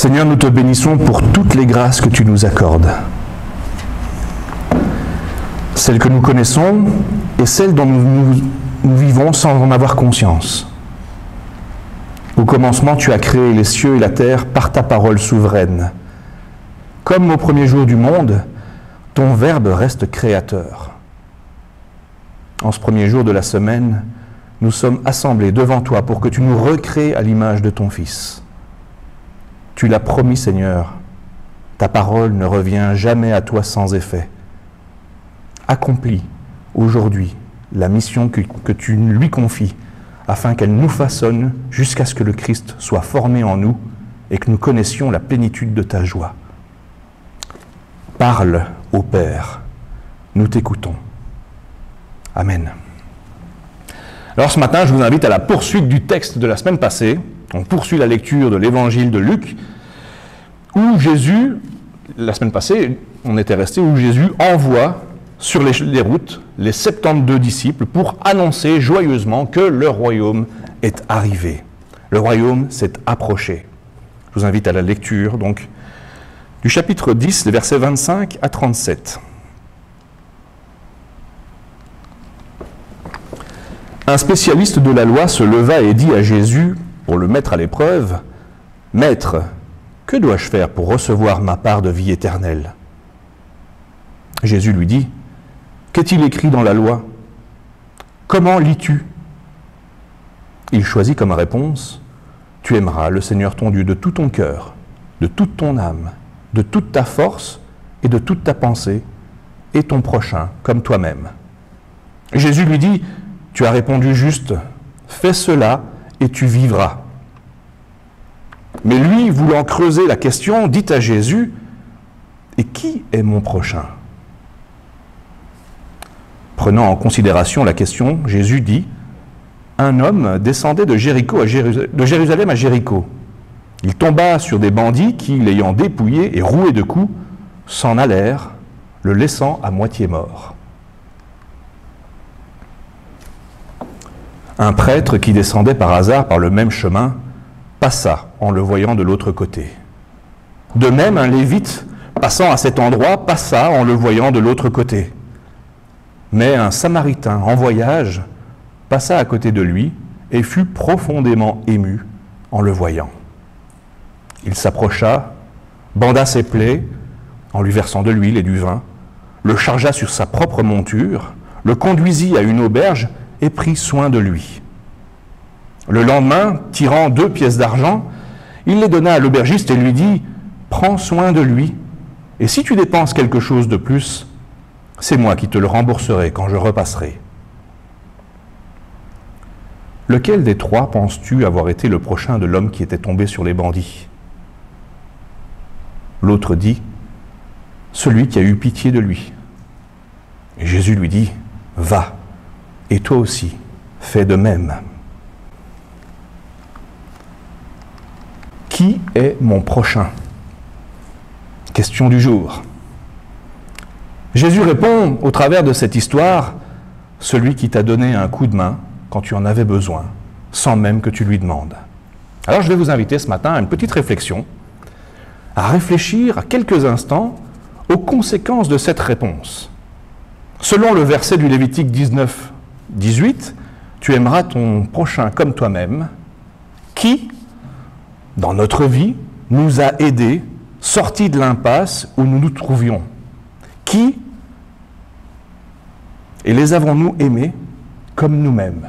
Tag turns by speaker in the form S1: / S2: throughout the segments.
S1: Seigneur, nous te bénissons pour toutes les grâces que tu nous accordes. Celles que nous connaissons et celles dont nous vivons sans en avoir conscience. Au commencement, tu as créé les cieux et la terre par ta parole souveraine. Comme au premier jour du monde, ton Verbe reste créateur. En ce premier jour de la semaine, nous sommes assemblés devant toi pour que tu nous recrées à l'image de ton Fils. Tu l'as promis, Seigneur, ta parole ne revient jamais à toi sans effet. Accomplis aujourd'hui la mission que tu lui confies, afin qu'elle nous façonne jusqu'à ce que le Christ soit formé en nous et que nous connaissions la plénitude de ta joie. Parle au Père, nous t'écoutons. Amen. Alors ce matin, je vous invite à la poursuite du texte de la semaine passée. On poursuit la lecture de l'évangile de Luc, où Jésus, la semaine passée, on était resté, où Jésus envoie sur les routes les 72 disciples pour annoncer joyeusement que le royaume est arrivé. Le royaume s'est approché. Je vous invite à la lecture donc du chapitre 10, les versets 25 à 37. Un spécialiste de la loi se leva et dit à Jésus, pour le mettre à l'épreuve, « Maître, que dois-je faire pour recevoir ma part de vie éternelle ?» Jésus lui dit, « Qu'est-il écrit dans la loi? Comment lis-tu » Il choisit comme réponse, « Tu aimeras le Seigneur ton Dieu de tout ton cœur, de toute ton âme, de toute ta force et de toute ta pensée, et ton prochain comme toi-même. » Jésus lui dit, « Tu as répondu juste, fais cela et tu vivras. » Mais lui, voulant creuser la question, dit à Jésus, « Et qui est mon prochain ?» Prenant en considération la question, Jésus dit, « Un homme descendait de Jérusalem à Jéricho. Il tomba sur des bandits qui, l'ayant dépouillé et roué de coups, s'en allèrent, le laissant à moitié mort. Un prêtre qui descendait par hasard par le même chemin passa en le voyant de l'autre côté. De même, un lévite, passant à cet endroit, passa en le voyant de l'autre côté. Mais un samaritain en voyage passa à côté de lui et fut profondément ému en le voyant. Il s'approcha, banda ses plaies en lui versant de l'huile et du vin, le chargea sur sa propre monture, le conduisit à une auberge et prit soin de lui. Le lendemain, tirant 2 pièces d'argent, il les donna à l'aubergiste et lui dit « Prends soin de lui, et si tu dépenses quelque chose de plus, c'est moi qui te le rembourserai quand je repasserai. » Lequel des 3 penses-tu avoir été le prochain de l'homme qui était tombé sur les bandits? L'autre dit « Celui qui a eu pitié de lui. » Et Jésus lui dit « Va, et toi aussi, fais de même. » Qui est mon prochain? Question du jour. Jésus répond au travers de cette histoire, celui qui t'a donné un coup de main quand tu en avais besoin, sans même que tu lui demandes. Alors je vais vous inviter ce matin à une petite réflexion, à réfléchir à quelques instants aux conséquences de cette réponse. Selon le verset du Lévitique 19, 18, tu aimeras ton prochain comme toi-même, qui, dans notre vie, nous a aidés, sortis de l'impasse où nous nous trouvions. Qui et les avons-nous aimés comme nous-mêmes?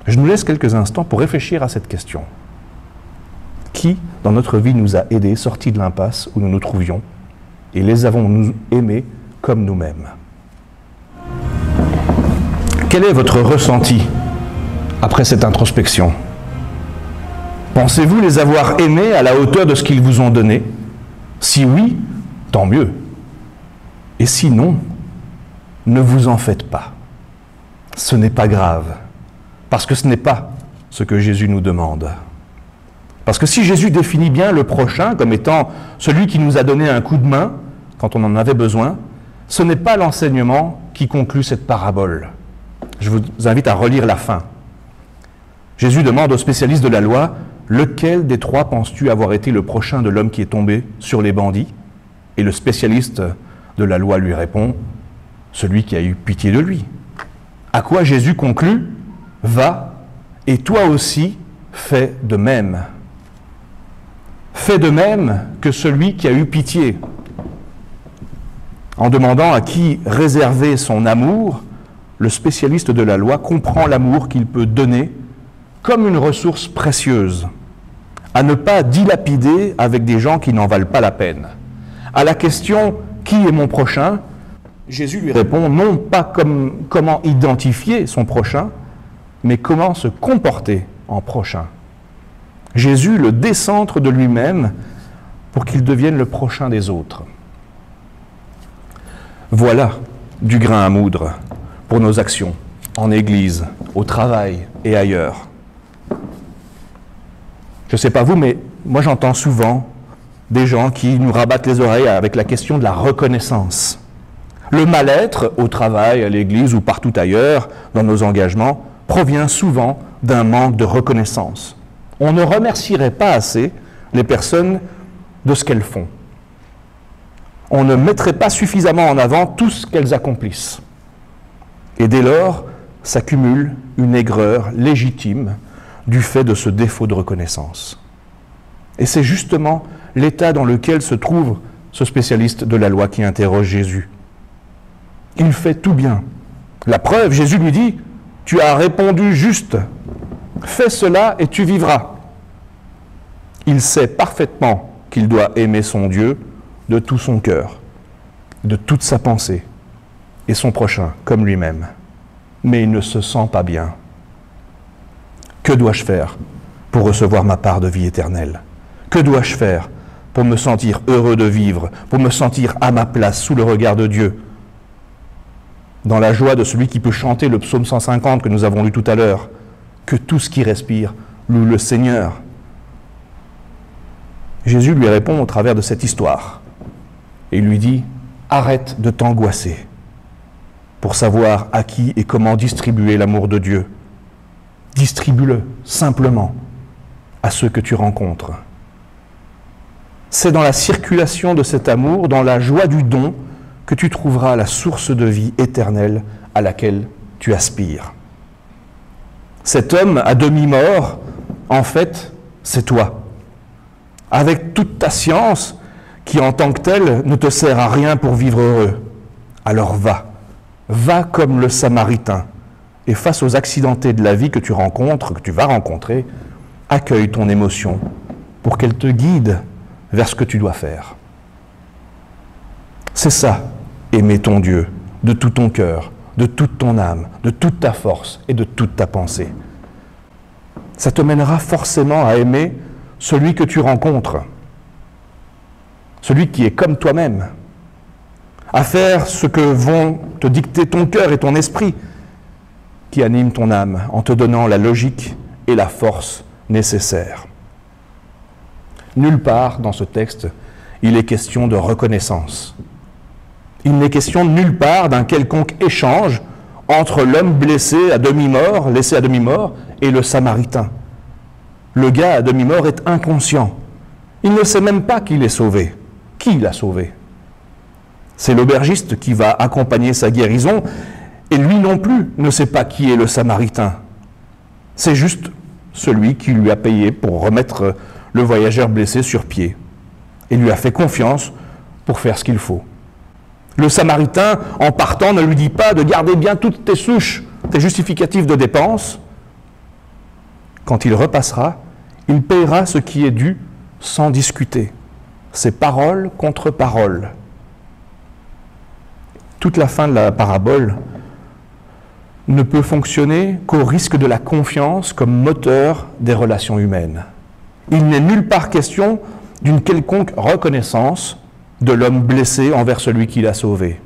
S1: Je nous laisse quelques instants pour réfléchir à cette question. Qui, dans notre vie, nous a aidés, sortis de l'impasse où nous nous trouvions, et les avons-nous aimés comme nous-mêmes? Quel est votre ressenti après cette introspection? Pensez-vous les avoir aimés à la hauteur de ce qu'ils vous ont donné? Si oui, tant mieux. Et sinon, ne vous en faites pas. Ce n'est pas grave, parce que ce n'est pas ce que Jésus nous demande. Parce que si Jésus définit bien le prochain comme étant celui qui nous a donné un coup de main quand on en avait besoin, ce n'est pas l'enseignement qui conclut cette parabole. Je vous invite à relire la fin. Jésus demande aux spécialistes de la loi, lequel des trois penses-tu avoir été le prochain de l'homme qui est tombé sur les bandits? Et le spécialiste de la loi lui répond, celui qui a eu pitié de lui. À quoi Jésus conclut, va, et toi aussi, fais de même. Fais de même que celui qui a eu pitié. En demandant à qui réserver son amour, le spécialiste de la loi comprend l'amour qu'il peut donner comme une ressource précieuse, à ne pas dilapider avec des gens qui n'en valent pas la peine. À la question « Qui est mon prochain ?», Jésus lui répond non pas comment identifier son prochain, mais comment se comporter en prochain. Jésus le décentre de lui-même pour qu'il devienne le prochain des autres. Voilà du grain à moudre pour nos actions, en Église, au travail et ailleurs. Je ne sais pas vous, mais moi j'entends souvent des gens qui nous rabattent les oreilles avec la question de la reconnaissance. Le mal-être au travail, à l'Église ou partout ailleurs, dans nos engagements, provient souvent d'un manque de reconnaissance. On ne remercierait pas assez les personnes de ce qu'elles font. On ne mettrait pas suffisamment en avant tout ce qu'elles accomplissent. Et dès lors, s'accumule une aigreur légitime du fait de ce défaut de reconnaissance. Et c'est justement l'état dans lequel se trouve ce spécialiste de la loi qui interroge Jésus. Il fait tout bien. La preuve, Jésus lui dit, « Tu as répondu juste, fais cela et tu vivras. » Il sait parfaitement qu'il doit aimer son Dieu de tout son cœur, de toute sa pensée, et son prochain comme lui-même. Mais il ne se sent pas bien. Que dois-je faire pour recevoir ma part de vie éternelle? Que dois-je faire pour me sentir heureux de vivre, pour me sentir à ma place sous le regard de Dieu? Dans la joie de celui qui peut chanter le psaume 150 que nous avons lu tout à l'heure, que tout ce qui respire loue le Seigneur. Jésus lui répond au travers de cette histoire et lui dit « Arrête de t'angoisser pour savoir à qui et comment distribuer l'amour de Dieu. Distribue-le simplement à ceux que tu rencontres. C'est dans la circulation de cet amour, dans la joie du don, que tu trouveras la source de vie éternelle à laquelle tu aspires. » Cet homme à demi-mort, en fait, c'est toi. Avec toute ta science, qui en tant que telle ne te sert à rien pour vivre heureux. Alors va comme le Samaritain, et face aux accidentés de la vie que tu rencontres, que tu vas rencontrer, accueille ton émotion pour qu'elle te guide vers ce que tu dois faire. C'est ça, aimer ton Dieu de tout ton cœur, de toute ton âme, de toute ta force et de toute ta pensée. Ça te mènera forcément à aimer celui que tu rencontres, celui qui est comme toi-même, à faire ce que vont te dicter ton cœur et ton esprit, qui anime ton âme en te donnant la logique et la force nécessaires. Nulle part dans ce texte, il est question de reconnaissance. Il n'est question nulle part d'un quelconque échange entre l'homme blessé à demi-mort, laissé à demi-mort, et le Samaritain. Le gars à demi-mort est inconscient. Il ne sait même pas qu'il est sauvé. Qui l'a sauvé? C'est l'aubergiste qui va accompagner sa guérison, et lui non plus ne sait pas qui est le Samaritain. C'est juste celui qui lui a payé pour remettre le voyageur blessé sur pied, et lui a fait confiance pour faire ce qu'il faut. Le Samaritain, en partant, ne lui dit pas de garder bien toutes tes souches, tes justificatifs de dépenses. Quand il repassera, il paiera ce qui est dû sans discuter. C'est parole contre parole. Toute la fin de la parabole ne peut fonctionner qu'au risque de la confiance comme moteur des relations humaines. Il n'est nulle part question d'une quelconque reconnaissance de l'homme blessé envers celui qui l'a sauvé.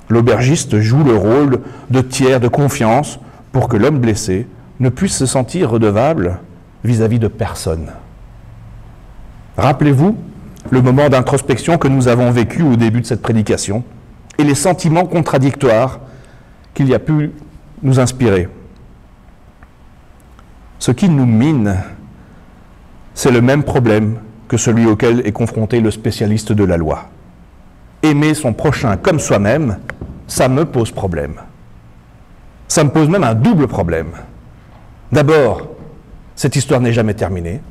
S1: L'aubergiste joue le rôle de tiers de confiance pour que l'homme blessé ne puisse se sentir redevable vis-à-vis de personne. Rappelez-vous le moment d'introspection que nous avons vécu au début de cette prédication et les sentiments contradictoires qu'il y a pu nous inspirer. Ce qui nous mine, C'est le même problème que celui auquel est confronté le spécialiste de la loi. Aimer son prochain comme soi-même, ça me pose problème. Ça me pose même un double problème. D'abord, cette histoire n'est jamais terminée.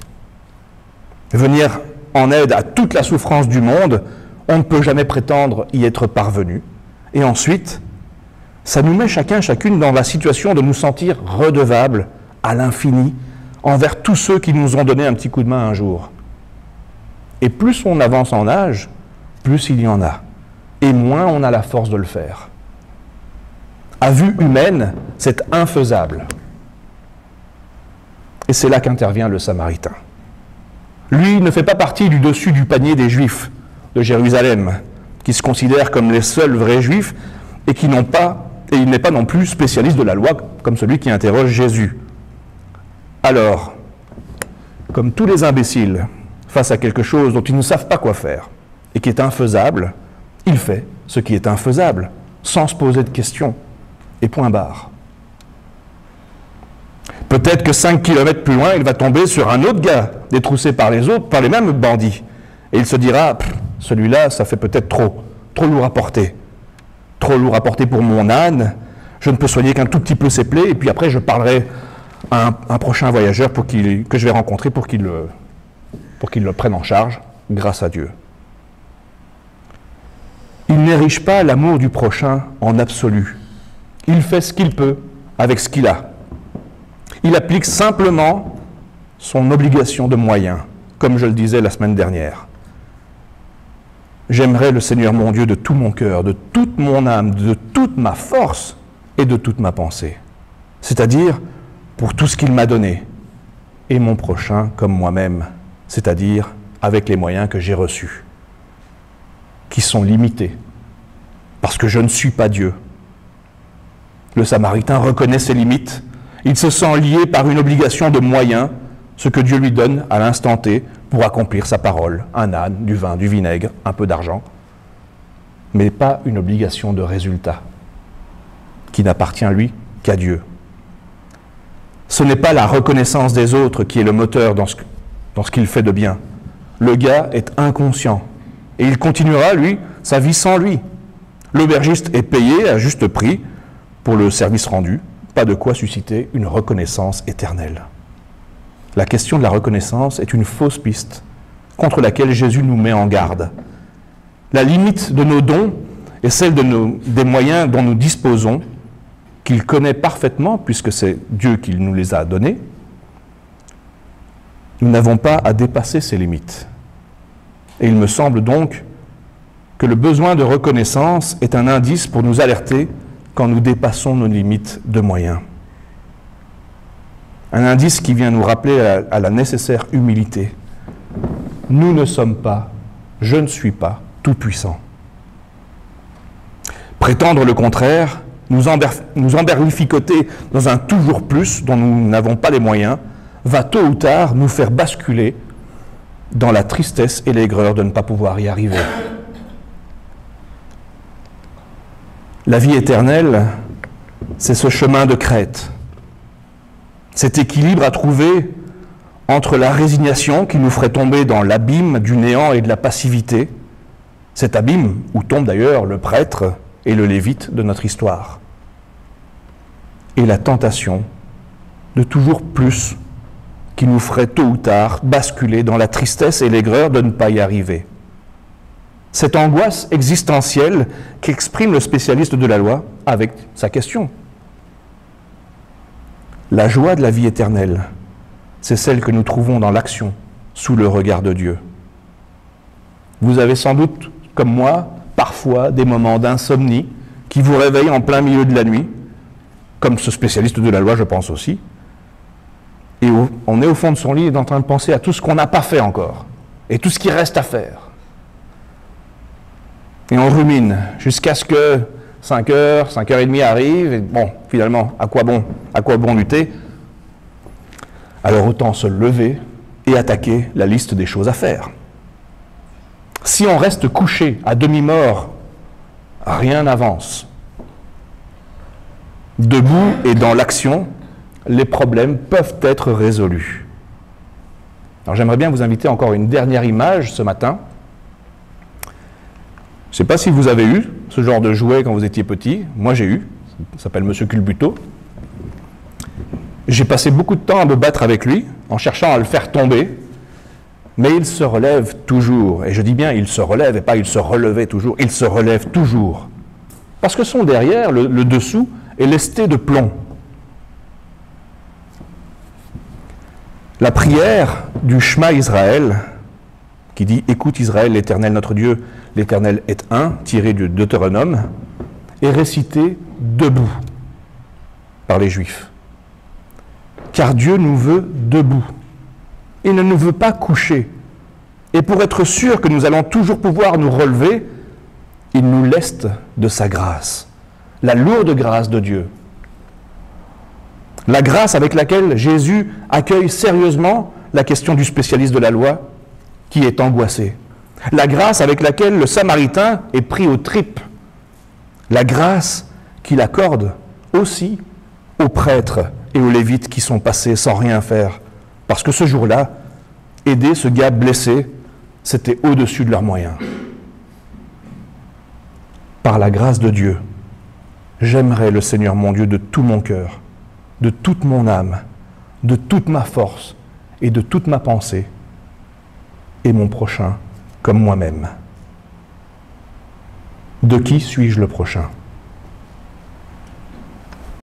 S1: Venir en aide à toute la souffrance du monde, on ne peut jamais prétendre y être parvenu. Et ensuite, ça nous met chacune dans la situation de nous sentir redevables à l'infini envers tous ceux qui nous ont donné un petit coup de main un jour. Et plus on avance en âge, plus il y en a. Et moins on a la force de le faire. À vue humaine, c'est infaisable. Et c'est là qu'intervient le Samaritain. Lui ne fait pas partie du dessus du panier des Juifs de Jérusalem, qui se considèrent comme les seuls vrais Juifs et qui n'ont pas, et il n'est pas non plus spécialiste de la loi comme celui qui interroge Jésus. Alors, comme tous les imbéciles, face à quelque chose dont ils ne savent pas quoi faire et qui est infaisable, il fait ce qui est infaisable, sans se poser de questions, et point barre. Peut-être que 5 kilomètres plus loin, il va tomber sur un autre gars, détroussé par les autres, par les mêmes bandits. Et il se dira, celui-là, ça fait peut-être trop lourd à porter. Trop lourd à porter pour mon âne, je ne peux soigner qu'un tout petit peu ses plaies, et puis après je parlerai à un prochain voyageur que je vais rencontrer pour qu'il le prenne en charge, grâce à Dieu. Il n'érige pas l'amour du prochain en absolu. Il fait ce qu'il peut avec ce qu'il a. Il applique simplement son obligation de moyens, comme je le disais la semaine dernière. J'aimerais le Seigneur mon Dieu de tout mon cœur, de toute mon âme, de toute ma force et de toute ma pensée. C'est-à-dire pour tout ce qu'il m'a donné, et mon prochain comme moi-même, c'est-à-dire avec les moyens que j'ai reçus, qui sont limités, parce que je ne suis pas Dieu. Le Samaritain reconnaît ses limites, il se sent lié par une obligation de moyens, ce que Dieu lui donne à l'instant T pour accomplir sa parole, un âne, du vin, du vinaigre, un peu d'argent, mais pas une obligation de résultat, qui n'appartient lui qu'à Dieu. Ce n'est pas la reconnaissance des autres qui est le moteur dans ce qu'il fait de bien. Le gars est inconscient, et il continuera, lui, sa vie sans lui. L'aubergiste est payé à juste prix pour le service rendu, pas de quoi susciter une reconnaissance éternelle. La question de la reconnaissance est une fausse piste contre laquelle Jésus nous met en garde. La limite de nos dons est celle des moyens dont nous disposons, qu'il connaît parfaitement, puisque c'est Dieu qui nous les a donnés. Nous n'avons pas à dépasser ces limites. Et il me semble donc que le besoin de reconnaissance est un indice pour nous alerter quand nous dépassons nos limites de moyens. Un indice qui vient nous rappeler à la nécessaire humilité. Nous ne sommes pas, je ne suis pas, tout-puissant. Prétendre le contraire, nous emberlificoter dans un toujours plus dont nous n'avons pas les moyens, va tôt ou tard nous faire basculer dans la tristesse et l'aigreur de ne pas pouvoir y arriver. La vie éternelle, c'est ce chemin de crête, cet équilibre à trouver entre la résignation qui nous ferait tomber dans l'abîme du néant et de la passivité, cet abîme où tombe d'ailleurs le prêtre et le lévite de notre histoire, et la tentation de toujours plus qui nous ferait tôt ou tard basculer dans la tristesse et l'aigreur de ne pas y arriver. Cette angoisse existentielle qu'exprime le spécialiste de la loi avec sa question. La joie de la vie éternelle, c'est celle que nous trouvons dans l'action, sous le regard de Dieu. Vous avez sans doute, comme moi, parfois des moments d'insomnie qui vous réveillent en plein milieu de la nuit, comme ce spécialiste de la loi, je pense aussi. Et on est au fond de son lit et est en train de penser à tout ce qu'on n'a pas fait encore, et tout ce qui reste à faire. Et on rumine jusqu'à ce que 5h, 5h30 arrivent, et bon, finalement, à quoi bon lutter? Alors autant se lever et attaquer la liste des choses à faire. Si on reste couché à demi-mort, rien n'avance. Debout et dans l'action, les problèmes peuvent être résolus. Alors j'aimerais bien vous inviter encore à une dernière image ce matin. Je ne sais pas si vous avez eu ce genre de jouet quand vous étiez petit. Moi j'ai eu. Ça s'appelle Monsieur Culbuto. J'ai passé beaucoup de temps à me battre avec lui, en cherchant à le faire tomber. Mais il se relève toujours. Et je dis bien il se relève et pas il se relevait toujours. Il se relève toujours. Parce que son derrière, le dessous, est lesté de plomb. La prière du Shema Israël, qui dit « Écoute Israël, l'Éternel notre Dieu, l'Éternel est un », tiré du Deutéronome, est récitée debout par les Juifs. Car Dieu nous veut debout. Il ne nous veut pas coucher. Et pour être sûr que nous allons toujours pouvoir nous relever, il nous leste de sa grâce, la lourde grâce de Dieu. La grâce avec laquelle Jésus accueille sérieusement la question du spécialiste de la loi qui est angoissé. La grâce avec laquelle le Samaritain est pris aux tripes. La grâce qu'il accorde aussi aux prêtres et aux Lévites qui sont passés sans rien faire. Parce que ce jour-là, aider ce gars blessé, c'était au-dessus de leurs moyens. Par la grâce de Dieu, j'aimerais le Seigneur mon Dieu de tout mon cœur, de toute mon âme, de toute ma force et de toute ma pensée, et mon prochain comme moi-même. De qui suis-je le prochain ?